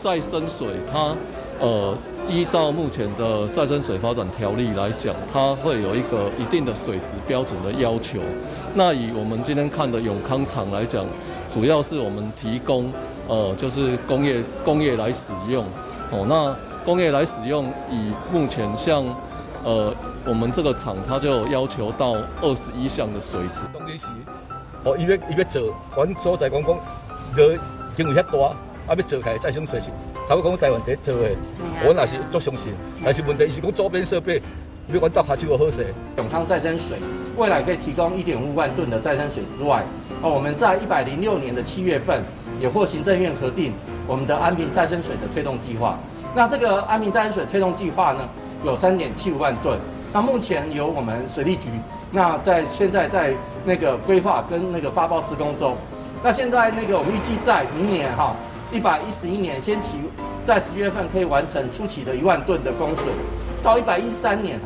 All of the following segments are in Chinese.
再生水它依照目前的再生水发展条例来讲，它会有一个一定的水质标准的要求。那以我们今天看的永康厂来讲，主要是我们提供就是工业来使用。那工业来使用，以目前像我们这个厂，它就要求到21项的水质。当时伊要做，阮所在讲热经纬遐大。要做起来再生水是，头讲台湾第一做的，我也是足相信。但是问题是讲周边设备，要阮搭下手好势。永康再生水未来可以提供1.5万吨的再生水之外，我们在106年的7月份也获行政院核定我们的安平再生水的推动计划。那这个安平再生水推动计划呢，有3.75万吨。那目前由我们水利局，那现在在那个规划跟那个发包施工中。那现在我们预计在明年111年先期，在10月份可以完成初期的1万吨的供水，到113年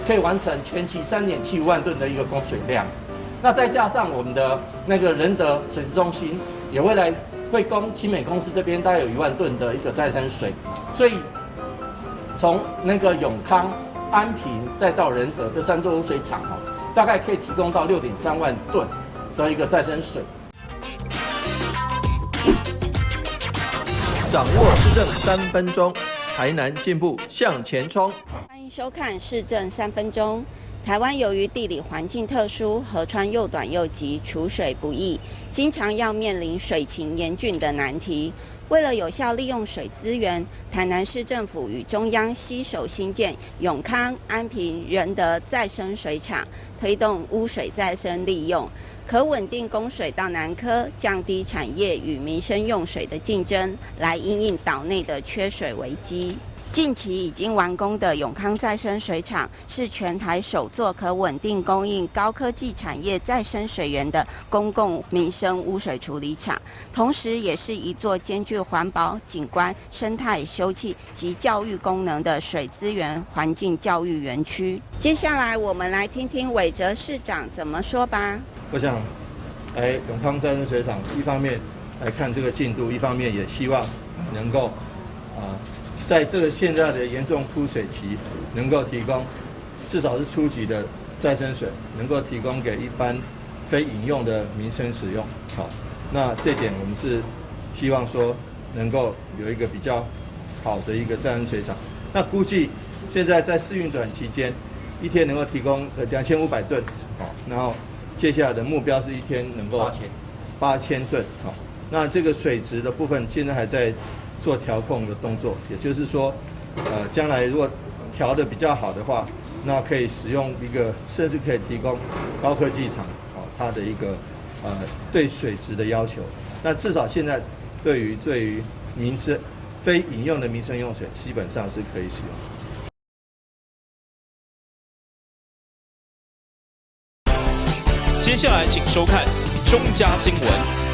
可以完成全期3.75万吨的一个供水量。那再加上我们的仁德水质中心，也未来会供清美公司这边大概有1万吨的一个再生水，所以从永康、安平再到仁德这3座污水厂大概可以提供到6.3万吨的一个再生水。掌握市政3分钟，台南进步向前冲。欢迎收看市政3分钟。台湾由于地理环境特殊，河川又短又急，储水不易，经常要面临水情严峻的难题。为了有效利用水资源，台南市政府与中央携手兴建永康、安平、仁德再生水厂，推动污水再生利用，可稳定供水到南科，降低产业与民生用水的竞争，来因应岛内的缺水危机。近期已经完工的永康再生水厂是全台首座可稳定供应高科技产业再生水源的公共民生污水处理厂，同时也是一座兼具环保、景观、生态、休憩及教育功能的水资源环境教育园区。接下来我们来听听韦哲市长怎么说吧。我想，永康再生水厂一方面来看这个进度，一方面也希望能够在这个现在的严重枯水期，能够提供至少是初级的再生水，能够提供给一般非饮用的民生使用。好，那这点我们是希望说能够有一个比较好的一个再生水厂。那估计现在在试运转期间，一天能够提供2500吨，好，然后接下来的目标是一天能够8000吨，好，那这个水质的部分现在还在做调控的动作，也就是说，将来如果调得比较好的话，那可以使用一个，甚至可以提供高科技厂，它的一个对水质的要求。那至少现在对于民生非饮用的民生用水，基本上是可以使用。接下来请收看中嘉新闻。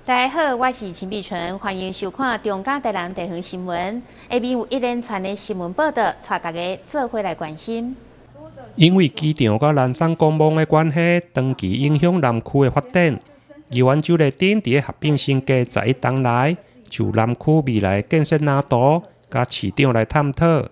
大家好，我是陈碧纯，欢迎收看中嘉台南地方新闻。下面有一连串的新闻报道，带大家做伙来关心。因为机场甲南山公墓的关系，长期影响南区的发展。宜园州内顶伫合并新家11栋内，就南区未来建设蓝图，甲市长来探讨，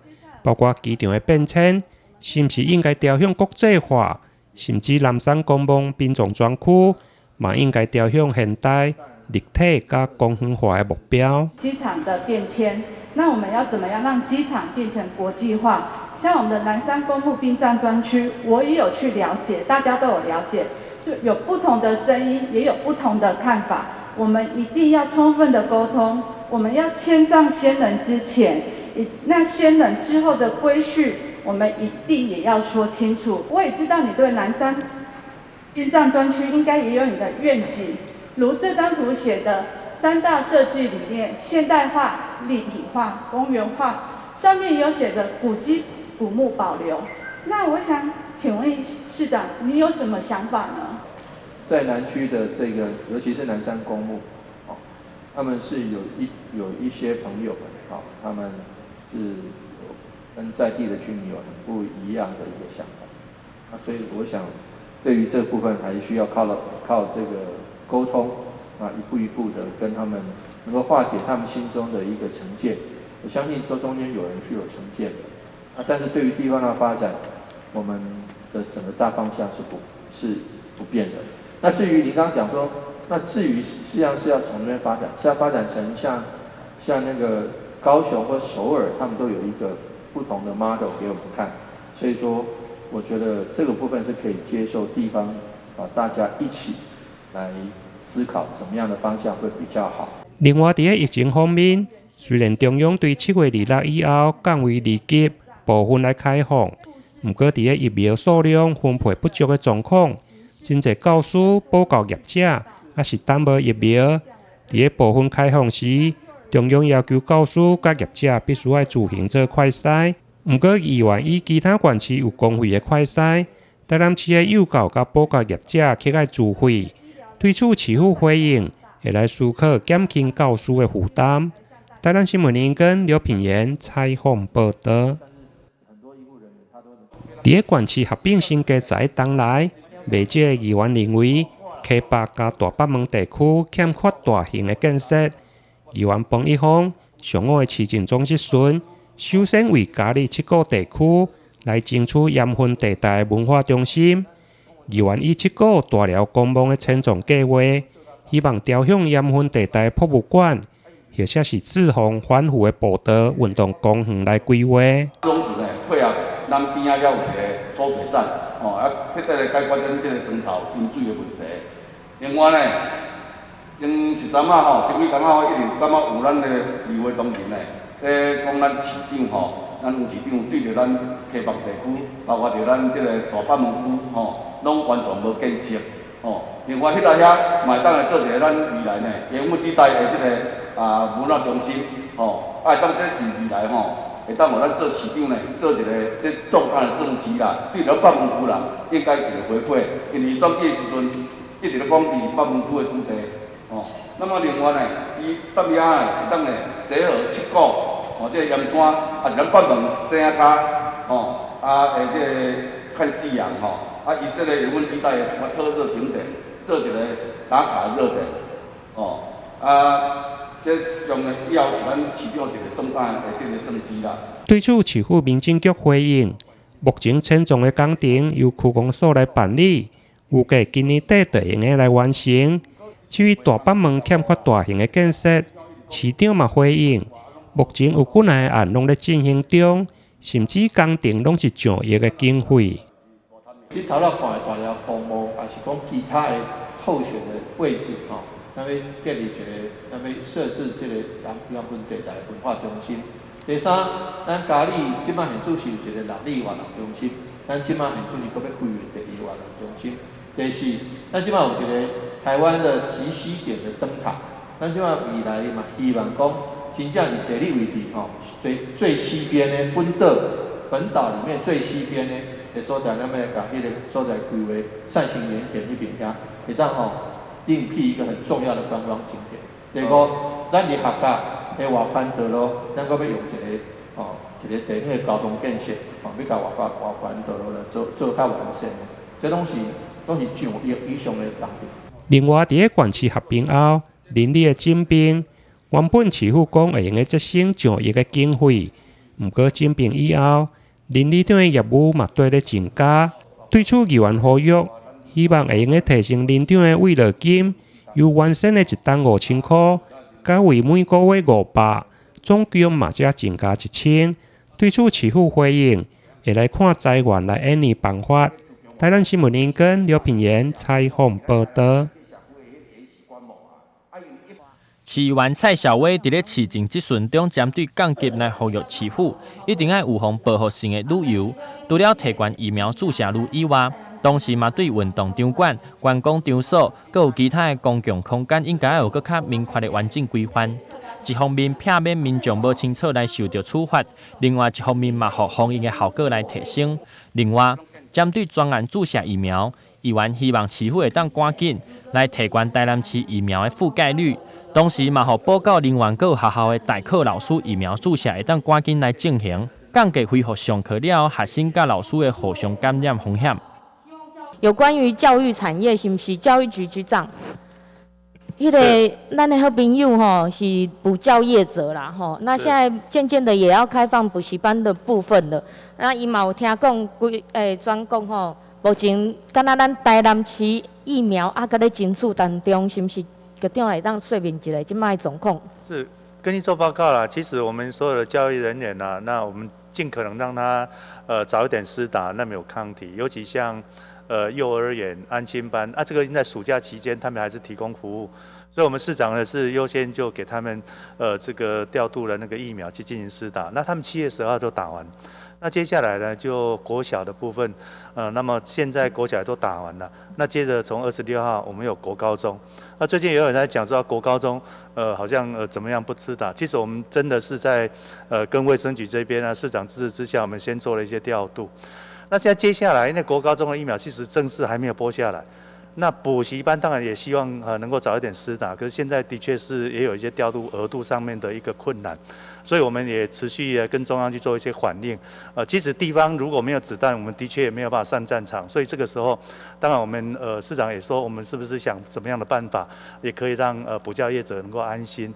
包括机场的变迁，是毋是应该朝向国际化，甚至南山公墓殡葬专区，嘛应该朝向现代、立体加公园化的目标。机场的变迁，那我们要怎么样让机场变成国际化？像我们的南山公墓殡葬专区，我也有去了解，大家都有了解，就有不同的声音，也有不同的看法。我们一定要充分的沟通，我们要迁葬先人之前，那先人之后的归序，我们一定也要说清楚。我也知道你对南山殡葬专区应该也有你的愿景，如这张图写的3大设计理念：现代化、立体化、公园化，上面有写着古迹、古墓保留。那我想请问市长，你有什么想法呢？在南区的这个，尤其是南山公墓，他们是有一些朋友们，他们是跟在地的居民有很不一样的一个想法，所以我想对于这部分还需要靠这个沟通，一步一步的跟他们能够化解他们心中的一个成见。我相信这中间有人是有成见的，但是对于地方的发展，我们的整个大方向是不变的。那至于您刚刚讲说，那至于实际上是要从那边发展，是要发展成像那个高雄或首尔，他们都有一个不同的 model 给我们看。所以说，我觉得这个部分是可以接受地方大家一起来思考怎么样的方向会比较好。另外，在疫情方面，虽然中央对7月26日以后降为2级部分来开放，不过在疫苗数量分配不足的状况，真侪教师、补教业者也是等无疫苗。在部分开放时，中央要求教师甲业者必须要自行做快筛。不过，议员以其他县市有公费的快筛，台南市的幼教甲补教业者却要自费，对此市府回应会来思考减轻教师的负担。台南新闻联跟刘品言采访报道。在县市合并新加在当来，媒介议员认为，溪北加大北门地区欠缺大型的建设。议员彭一峰上午的市政总质询，首先为嘉义7个地区来争取盐分地带文化中心。议员以7个大寮公墓的迁葬计划，希望朝向盐分地带博物馆，或者是志洪反腐的步道运动公园来规划。总之呢，配合咱边仔了有一个储水站，彻底来解决咱这个庄头饮水的问题。另外呢，前一阵前几工一直感觉有咱的议会同仁呢，讲咱市长咱有市长对着咱溪北地区，包括着咱这个大北门区拢完全无建设。另外，迄搭遐嘛会当来做一个咱未来呢盐分地带的这个文化中心，当这是未来会当互咱做市长呢做一个这重大的政绩啦，对着北门区人应该一个回馈，因为选举的时阵一直咧讲伊北门区的主题，那么另外呢，伊北边会当呢结合7股，这个盐山是咱北门这样卡，这个看夕阳以色列盐分地带的什么特色景点，做一个打卡热点，这将来以后是咱市长一个重大的这个政绩啦。对此，市府民政局回应，目前迁葬的工程由区公所来办理，预计今年底就用来完成。至于大北门欠缺大型的建设，市长嘛回应，目前有几项案拢在进行中，甚至工程拢是上亿的经费。你头仔看的大寮公墓，还是讲其他的候选的位置咱要建立一个，咱要设置这个盐分地带文化中心。第三，咱嘉义即摆现主是有一个6里活动中心，咱即摆现主是搁要开源第2活动中心。第四，咱即摆有一个台湾的极西点的灯塔，咱即摆未来嘛希望讲，真正是地理位置最西边的本岛里面最西边的所在，咱要把迄个所在规划善行盐田迄边遐，会当另辟一个很重要的观光景点。第五，咱伫学甲的外环道路，咱搁要用一个地方的交通建设，要甲外环道路来做较完善。这拢是上亿以上的工程。另外，在县市合并后，邻里的诊病，原本市府讲会用个节省上亿的经费，不过诊病以后，邻里长的业务嘛对咧增加。对此，议员呼吁，希望会用个提升邻长的慰劳金，由原先的1单5000块，改为每个月500，总共嘛才增加1000。对此，市府回应会来看财源来按呢办法。台南新闻联跟刘品言采访报道。市议员蔡小薇伫咧市政质询中，针对降级来呼吁市府一定要有防报复性的旅游，除了提悬疫苗注射率以外，同时嘛对运动场馆、观光场所，佮有其他的公共空间，应该有更较明确的完整规范。一方面避免民众无清楚来受到处罚，另外一方面嘛，互防疫的效果来提升。另外，针对专案注射疫苗，议员希望市府会当赶紧来提悬台南市疫苗的覆盖率，同时嘛，互报告人员佮学校的代课老师疫苗注射会当赶紧来进行，降低恢复上课了后学生甲老师的互相感染风险。有关于教育产业，是不是教育局局长？咱的好朋友吼是补教业者啦吼，那现在渐渐的也要开放补习班的部分了。那伊嘛有听讲专讲吼，目前敢若咱台南市疫苗啊，搁咧争取当中，是不是局长来当说明一下即卖状况？是跟你做报告啦。其实我们所有的教育人员呐，那我们尽可能让他早一点施打，那么有抗体，尤其像幼儿园、安亲班啊，这个在暑假期间他们还是提供服务。所以，我们市长呢是优先就给他们这个调度了那个疫苗去进行施打。那他们7月10号都打完，那接下来呢就国小的部分，那么现在国小都打完了。那接着从26号我们有国高中。那最近也有人在讲说国高中好像怎么样不施打，其实我们真的是在跟卫生局这边呢市长支持之下，我们先做了一些调度。那现在接下来那国高中的疫苗其实正式还没有拨下来。那补习班当然也希望能够早一点施打，可是现在的确是也有一些调度额度上面的一个困难，所以我们也持续跟中央去做一些反应。即使地方如果没有子弹，我们的确也没有办法上战场，所以这个时候，当然我们市长也说，我们是不是想怎么样的办法，也可以让补教业者能够安心。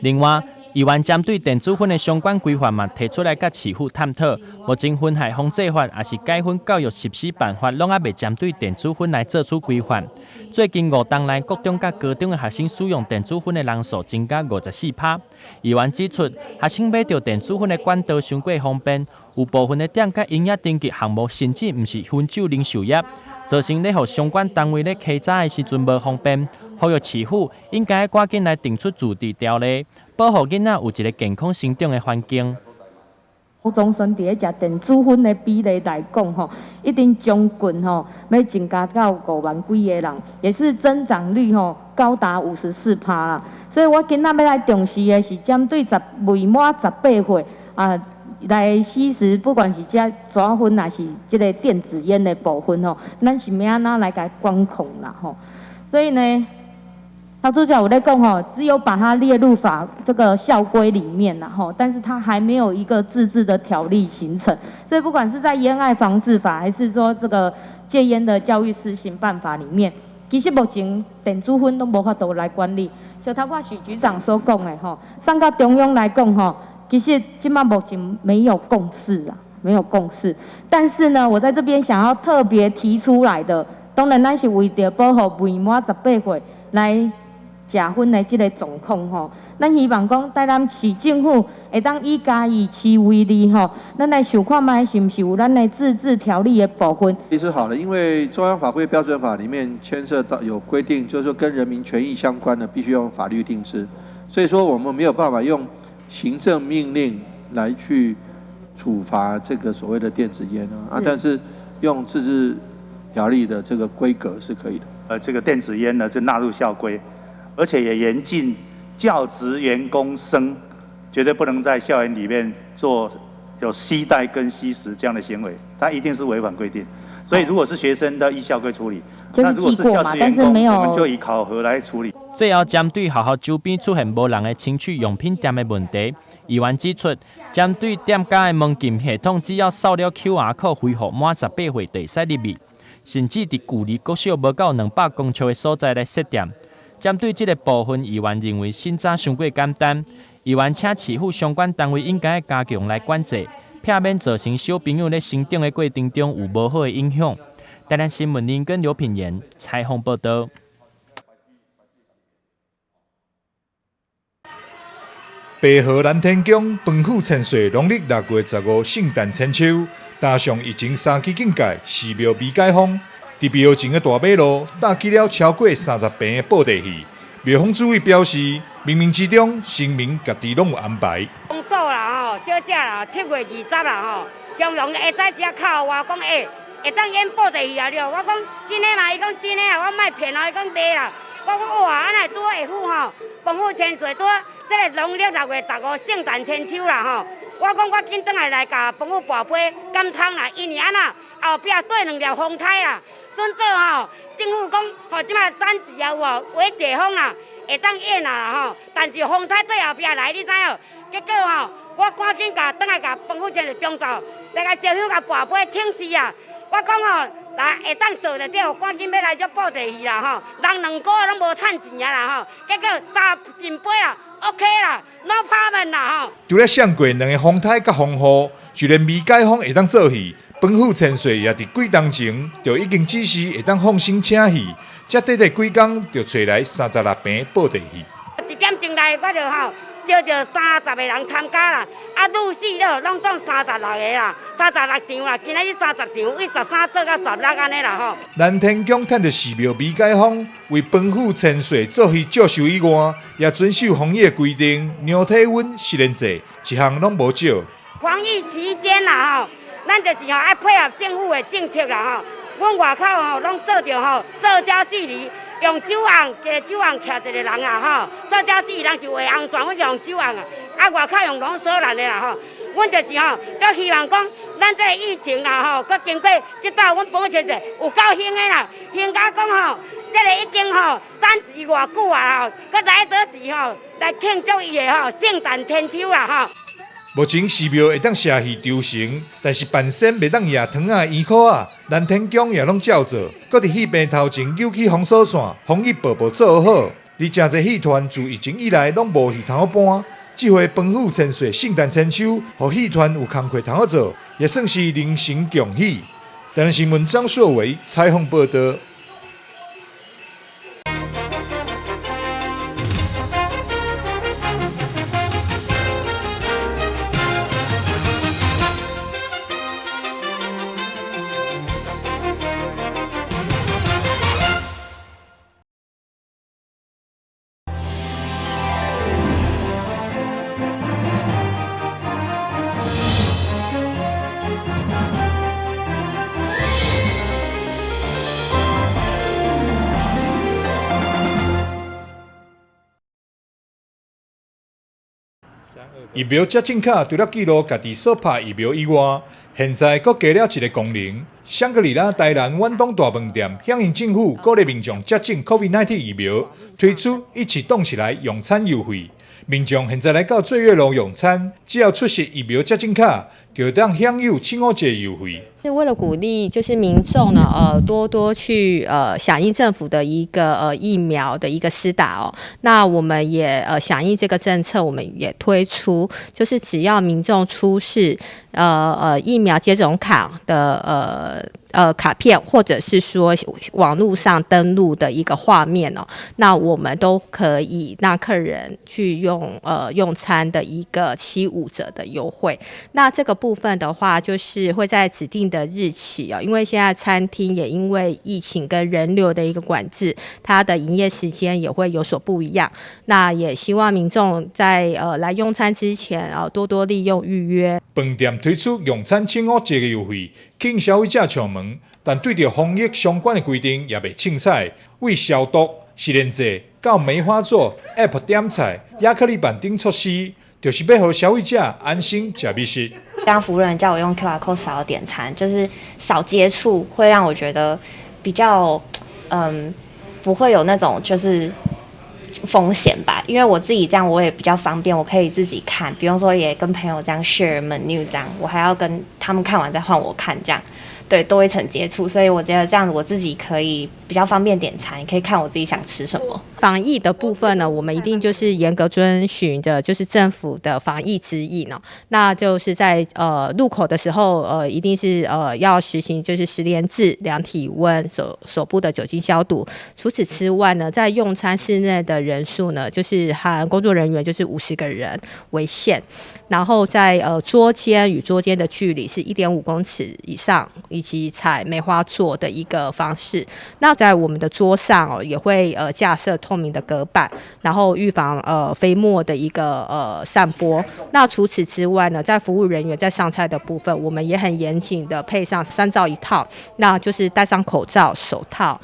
另外，议员针对电子烟的相关规范嘛，提出来甲市府探讨。目前烟害防治法也是戒烟教育实施办法，拢还未针对电子烟来做出规范。最近5档内，国中甲高中的学生使用电子烟的人数增加54%。议员指出，学生买到电子烟的管道伤过方便，有部分的店甲营业登记项目甚至毋是分酒零售业，造成咧互相关单位咧稽查的时阵无方便。呼吁市府应该赶紧来定出自治条例，保护囡仔有一个健康成长的环境。高中生伫咧食电子烟的比例来讲吼，一定将近吼要增加到5万几个人，也是增长率吼高达54%啦。所以我今仔要来重视的是针对未满18岁啊来吸食，不管是遮纸烟还是这个电子烟的部分吼，咱是要安怎来甲管控啦吼。所以呢。陶主角我在讲吼，只有把它列入这个校规里面啦吼，但是它还没有一个自治的条例形成，所以不管是在烟害防治法，还是说这个戒烟的教育施行办法里面，其实目前电子烟都无法度来管理。就他我许局长所讲的吼，上到中央来讲吼，其实今嘛目前没有共识啊，没有共识。但是呢，我在这边想要特别提出来的，当然咱是为着保护未满18岁来。食薰的这个状况吼，咱希望讲台南市政府会当以嘉义市为例吼，咱来想看卖是不是有咱的自治条例的部分。其实好了，因为中央法规标准法里面牵涉到有规定，就是说跟人民权益相关的，必须用法律定之，所以说我们没有办法用行政命令来去处罚这个所谓的电子烟啊，但是用自治条例的这个规格是可以的。这个电子烟呢，就纳入校规。而且也严禁教职员工生绝对不能在校园里面做有携带跟吸食这样的行为，它一定是违反规定。所以如果是学生的依校规处理，就是记过嘛，但是没有，我们就以考核来处理。最后针对学校周边出现无人的情趣用品店的问题，议员指出，针对店家的门禁系统，只要扫了 QR code 恢复满18岁就使入去，甚至伫距离国小无到200公尺的所在来设店。针对这个部分，议员认为审查伤过简单，议员请市府相关单位应该加强来管制，避免造成小朋友在成长的过程中有无好的影响。台南新闻林跟刘品言采访报道。白河南天宫奔赴千岁，农历6月15圣诞千秋，搭上疫情3期境界，寺庙未解封。伫庙前的大马路搭起了超过30坪的布袋戏，庙方主委表示，冥冥之中神明家己拢有安排。丰收啦吼，小姐啦，7月20啦吼，中央下早时敲我讲会当演布袋戏啊了，我讲真诶嘛，伊讲真诶啊，我莫骗啊，伊讲袂啦，我讲哇，安尼拄好下府吼，奔赴千岁拄好，这个农历6月15圣诞千秋啦吼，我讲我紧转来甲奔赴跋杯甘汤啦，因为安那后壁缀2条风台啦。准做吼，政府讲吼，即摆暂时也有哦，为解封啦，会当演啦吼，但是风台对后壁来，你知影？结果吼，我赶紧甲转来甲丰富村的中道来甲烧香甲跋杯请示啊！我讲吼，来会当做就对，赶紧要来做布袋戏啦吼，人2个月拢无趁钱啊啦吼，结果3进杯啦 ，OK 啦 ，no problem 啦吼。除了上过2个风台甲风雨，就连未解封会当做戏，丰富千岁也伫几当前就已经指示会当放心请戏，才短几工就找来36坪布袋戏。1点钟内我就吼。招着30个人参加啦，啊，女4了，拢总36个啦，36场啦，今仔日30场，为13做到16安尼啦吼。南天宫趁着寺庙未解封，为丰富千岁做戏接受以外，也遵守防疫规定，量体温、实验制一项拢无少。防疫期间啦吼，咱就是吼爱配合政府的政策啦吼，阮外口吼拢做着吼社交距离。用酒甕，一个酒甕徛一个人啊吼，社交距离人是画红线，阮就用酒甕啊，啊外口用拢锁烂的啦吼，阮就是吼，就希望讲，咱这个疫情啦吼，佮经过这道阮丰富村者有够兴的啦，兴甲讲吼，这个已经吼3级偌久啊吼，佮来得及吼来庆祝伊的吼圣诞千秋啦吼。目前寺庙会当设戏抽成，但是办身袂当野糖啊、烟烤啊，南天宫也拢照做。搁伫戏棚头前扭起封锁线，防疫步步做好。而真侪戏团自疫情以来拢无戏通好搬，这回丰富千岁圣诞千秋，互戏团有工课通好做，也算是人情共喜。台南新闻张硕伟采访报道。疫苗接种卡除了记录家己所拍疫苗以外，现在阁加了一个功能。香格里拉台南远东大饭店响应政府鼓励民众接种 COVID-19 疫苗，推出一起动起来用餐优惠。民众现在来到醉月楼用餐，只要出示疫苗接种卡，就当享有7五折优惠。是为了鼓励就是民众呢，多多去响应政府的一个疫苗的一个施打哦。那我们也响应这个政策，我们也推出，就是只要民众出示疫苗接种卡的卡片，或者是说网络上登录的一个画面哦，那我们都可以让客人去用餐的一个7、5折的优惠。那这个部分的话，就是会在指定的日期哦，因为现在餐厅也因为疫情跟人流的一个管制，它的营业时间也会有所不一样。那也希望民众在来用餐之前多多利用预约。饭店推出用餐7五折的优惠，吸引消费者上门，但对着防疫相关的规定也袂凊彩，为消毒、实验制到梅花座 App 点菜、亚克力板等措施，就是要让消费者安心吃美食。让服务人叫我用 QR code 扫点餐，就是少接触，会让我觉得比较不会有那种就是风险吧。因为我自己这样我也比较方便，我可以自己看，比方说也跟朋友这样 share menu 这样，我还要跟他们看完再换我看这样。对，多一层接触，所以我觉得这样子我自己可以比较方便点餐，也可以看我自己想吃什么。防疫的部分呢，我们一定就是严格遵循的，就是政府的防疫指引哦。那就是在入口的时候，一定是要实行就是10连制，量体温，手部的酒精消毒。除此之外呢，在用餐室内的人数呢，就是含工作人员就是50个人为限，然后在桌间与桌间的距离是1.5公尺以上。以及采梅花座的一个方式，那在我们的桌上也会架设透明的隔板，然后预防飞沫的一个散播。那除此之外呢，在服务人员在上菜的部分，我们也很严谨的配上3罩1套，那就是戴上口罩、手套、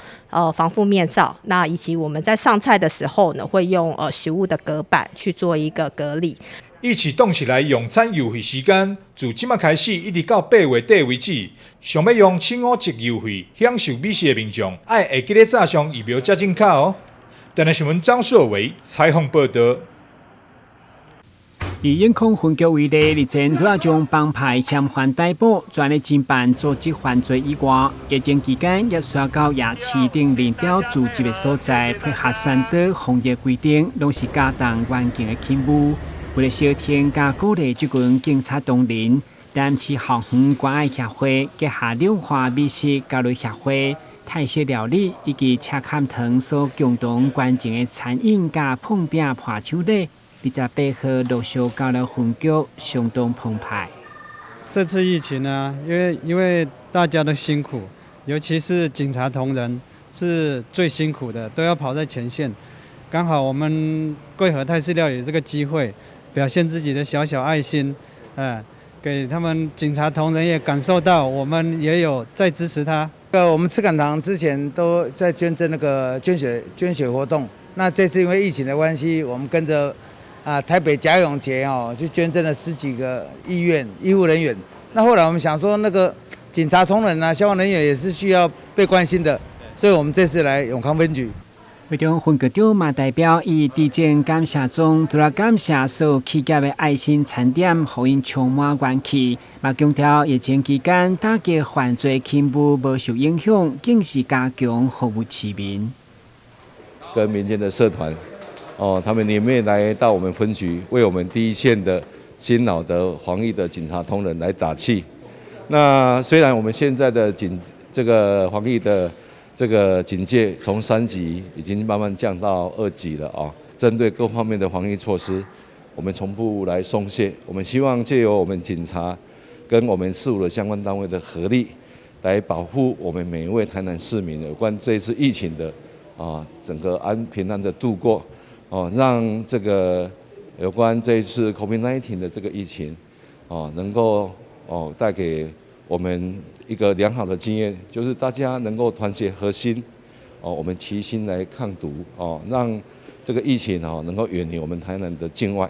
防护面罩，那以及我们在上菜的时候呢，会用食物的隔板去做一个隔离。一起动起来用餐优惠时间，自即马开始一直到8月底为止。想要用7五折优惠享受美食的民众，爱会记得早上疫苗接种卡哦。台南新闻张硕伟采访报道。以严控分局为例，日前除了将帮派嫌犯逮捕，全力侦办组织犯罪以外，疫情期间也需要到夜市等林调聚集的所在，配合宣导防疫规定，拢是加重环境的勤务。为了消停加鼓励这群警察同仁，台南市校园关爱协会结合两化美食交流协会、泰式料理以及赤坎糖所共同关注的餐饮加碰饼破手礼。28号陆续交流分局相当澎湃。这次疫情呢，因为大家都辛苦，尤其是警察同仁是最辛苦的，都要跑在前线。刚好我们贵和泰式料理这个机会，表现自己的小小爱心，给他们警察同仁也感受到我们也有在支持他。我们赤坎堂之前都在捐赠那个捐血活动，那这次因为疫情的关系，我们跟着台北贾永杰去捐赠了10几个医护人员。那后来我们想说，那个警察同仁消防人员也是需要被关心的，所以我们这次来永康分局。会中分局长嘛代表以致敬感谢中，除了感谢所有企业的爱心餐点，互因充满元气，嘛强调疫情期间打击犯罪勤务无受影响，更是加强服务市民。跟民间的社团。他们连夜来到我们分局，为我们第一线的辛劳的防疫的警察同仁来打气。那虽然我们现在的这个防疫的这个警戒从3级已经慢慢降到2级了啊，针对各方面的防疫措施，我们从不来松懈。我们希望借由我们警察跟我们事务的相关单位的合力，来保护我们每一位台南市民有关这一次疫情的整个平安的度过。让这个有关这一次 COVID-19 的这个疫情，能够带给我们一个良好的经验，就是大家能够团结合心，我们齐心来抗毒，让这个疫情能够远离我们台南的境外。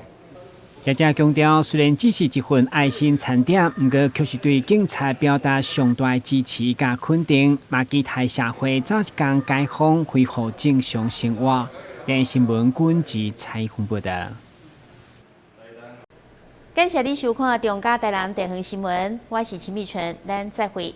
也正强调，虽然只是一份爱心餐点，不过却是对警察表达上大的支持加肯定，嘛期待社会早一天解封，恢复正常生活。电新闻军及采访报道。感谢你收看中嘉台南地方新闻，我是陈美纯，咱再会。